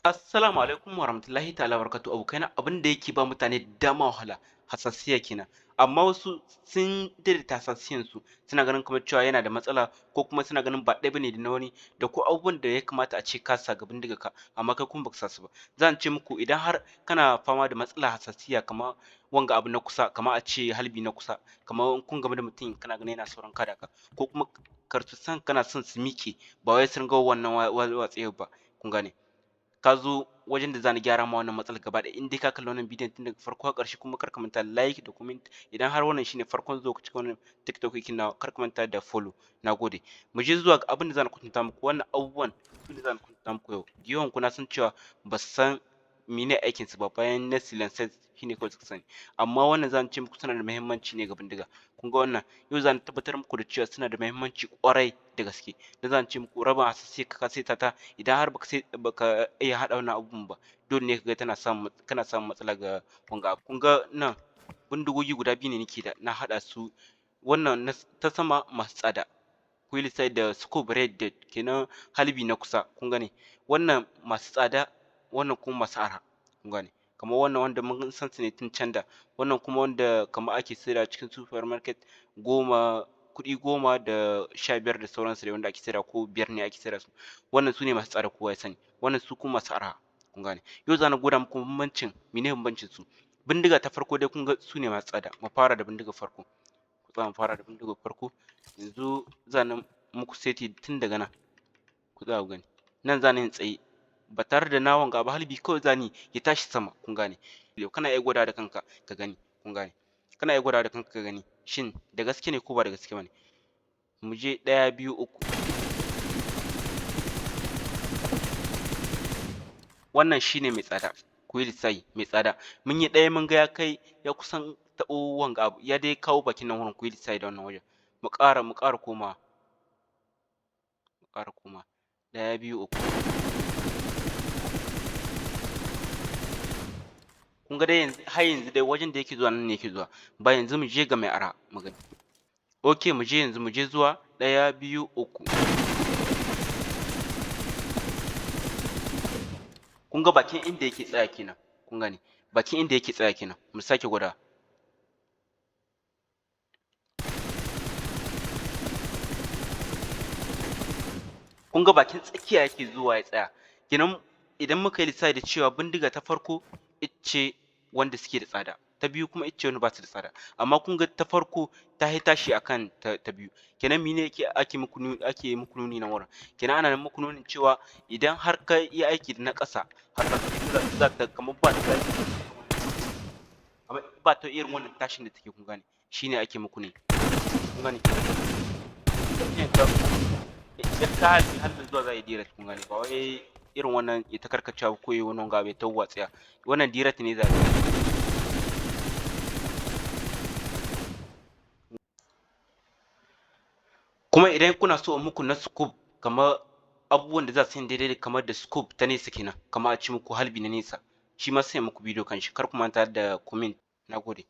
Assalamu alaikum warahmatullahi ta'ala barakatuh abokaina abin da yake ba mutane dama wahala hasassiya kenan amma wasu sun daidaita hasassiyan su suna ganin kamar cewa yana da matsala ko kuma suna ganin ba ɗaya bane da na wani da ko abubuwan da ya kamata a ce ka sa ga bindigar ka amma kai kuma baka sa su ba zan ce muku idan har kana fama da matsala hasassiya kamar wanga abu na kusa kamar a ce halbi na kusa kamar in kun game da mutum kana ganin yana sauran kada ka ko kuma kartusan kana son su miƙe ba wai sun ga wannan watsewa ba kun gane ka zo wajen da zani gyara ma wannan matsalar gaba ɗaya in dai ka kalli wannan bidiyon tun daga farko har ƙarshe kuma kar ka manta like da comment idan har wannan shine farkon zuwa cikin wannan tiktok ɗin nawa kar ka manta da follow nagode mu je zuwa ga abin da zan kwatanta muku wannan abubuwan su ne zan kwatanta muku yau yawan ku na san cewa ba su san mene aikin su ba bayan na silencers shine kawai suka sani amma wannan zan ce muku suna da muhimmanci ne ga bindiga kun ga wannan yau zan tabbatar muku da cewa suna da muhimmanci ƙwarai da gaske dan zan ce muku raba hasassiya ka saita ta idan har baka iya haɗa wannan abubuwan ba dole ne kaga kana samun matsala ga wanga abu kun ga nan bindigogi guda biyu ne nake da na haɗa su wannan ta sama masu tsada Quilside da Scope Red da kenan halbi na kusa kun gane wannan masu tsada wannan kuma masu arha kun gane kamar wannan wanda mun san su ne tun can da wannan kuma wanda kamar ake saida cikin supermarket kuɗi 10 da 15 da sauransu dai wanda ake saida ko 5 ne ake saida su wannan su ne masu tsada kowa ya sani wannan su kuma masu arha kun gane yau za na gwada muku bambancin mene bambancin su bindiga ta farko dai kun ga su ne masu tsada mu fara da bindigar farko za mu fara da bindigar farko yanzu za na muku seti tun daga nan ku tsaya ku gani nan za ni yin tsaye ba tare da na wanga ba halbi kawai za ni ya tashi sama kun gane kana iya gwadawa da kanka ka gani kun gane kana iya gwadawa da kanka ka gani shin da gaske ne ko ba da gaske bane mu je 1 2 3 wannan shine mai tsada ku yi lissafi mai tsada mun yi ɗaya mun ga ya kai ya kusan taɓo wanga abu ya dai kawo bakin nan wurin ku yi lissafi da wannan wajen mu ƙara komawa mu ƙara komawa 1 2 3 kun ga dai yanzu har yanzu dai wajen da yake zuwa nan ne yake zuwa ba yanzu mu je ga mai arha mu gani okay mu je yanzu mu je zuwa 1 2 3 kun ga bakin inda yake tsaya kenan kun gane bakin inda yake tsaya kenan mu sake gwadawa kun ga bakin tsakiya yake zuwa ya tsaya kenan idan muka yi lissafi da cewa bindiga ta farko ita ce wanda suke da tsada ta biyu kuma ita ce wanda ba su da tsada amma kun ga ta farko ta yi tashi akan ta biyu kenan mene ake muku nuni nan wurin kenan ana muku nunin cewa idan har ka yi aiki da na ƙasa har ka za ka kamar ba ta irin wannan tashin da take kun gane shine ake muku ne kun gane idan ka halin zuwa za a yi direct kun gane ba wai irin wannan ya ta karkacewa ko yi wani wanga bai ta watsiya wannan direct ne za a yi kuma idan kuna so in muku na scope kamar abubuwan da za su yi daidai kamar da scope ta nesa kenan kamar a ci muku halbi na nesa shi ma sai muku bidiyo kan shi kar ku manta da comment nagode